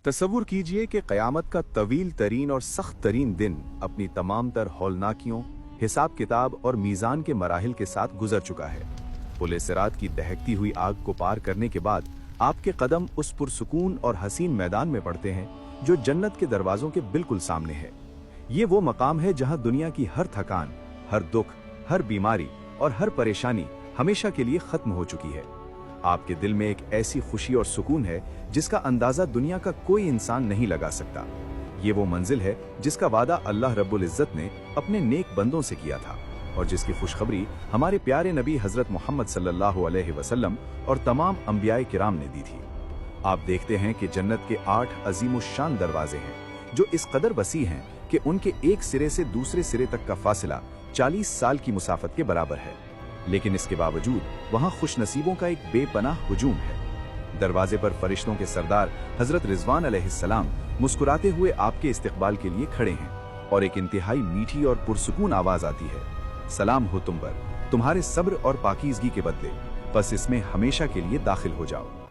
तसव्वुर कीजिए कि क़यामत का तवील तरीन और सख्त तरीन दिन अपनी तमाम तर हौलनाकियों, हिसाब किताब और मीज़ान के मराहिल के साथ गुजर चुका है। पुल सिरात की दहकती हुई आग को पार करने के बाद आपके कदम उस पुरसुकून और हसीन मैदान में पड़ते हैं जो जन्नत के दरवाज़ों के बिल्कुल सामने है। ये वो मकाम है जहाँ दुनिया की हर थकान, हर दुख, हर बीमारी और हर परेशानी हमेशा के लिए खत्म हो चुकी है। आपके दिल में एक ऐसी खुशी और सुकून है जिसका अंदाजा दुनिया का कोई इंसान नहीं लगा सकता। ये वो मंजिल है जिसका वादा अल्लाह रब्बुल इज्जत ने अपने नेक बंदों से किया था और जिसकी खुशखबरी हमारे प्यारे नबी हजरत मोहम्मद सल्लल्लाहु अलैहि वसल्लम और तमाम अंबियाए किराम ने दी थी। आप देखते हैं कि जन्नत के 8 अजीमुश्शान दरवाजे हैं जो इस कदर वसी हैं कि उनके एक सिरे से दूसरे सिरे तक का फासला 40 साल की मुसाफत के बराबर है। लेकिन इसके बावजूद वहां खुशनसीबों का एक बेपनाह हुजूम है। दरवाजे पर फरिश्तों के सरदार हजरत रिजवान अलैहिस्सलाम मुस्कुराते हुए आपके इस्तकबाल के लिए खड़े हैं और एक इंतहाई मीठी और पुरसुकून आवाज आती है, सलाम हो तुम पर, तुम्हारे सब्र और पाकीज़गी के बदले, बस इसमें हमेशा के लिए दाखिल हो जाओ।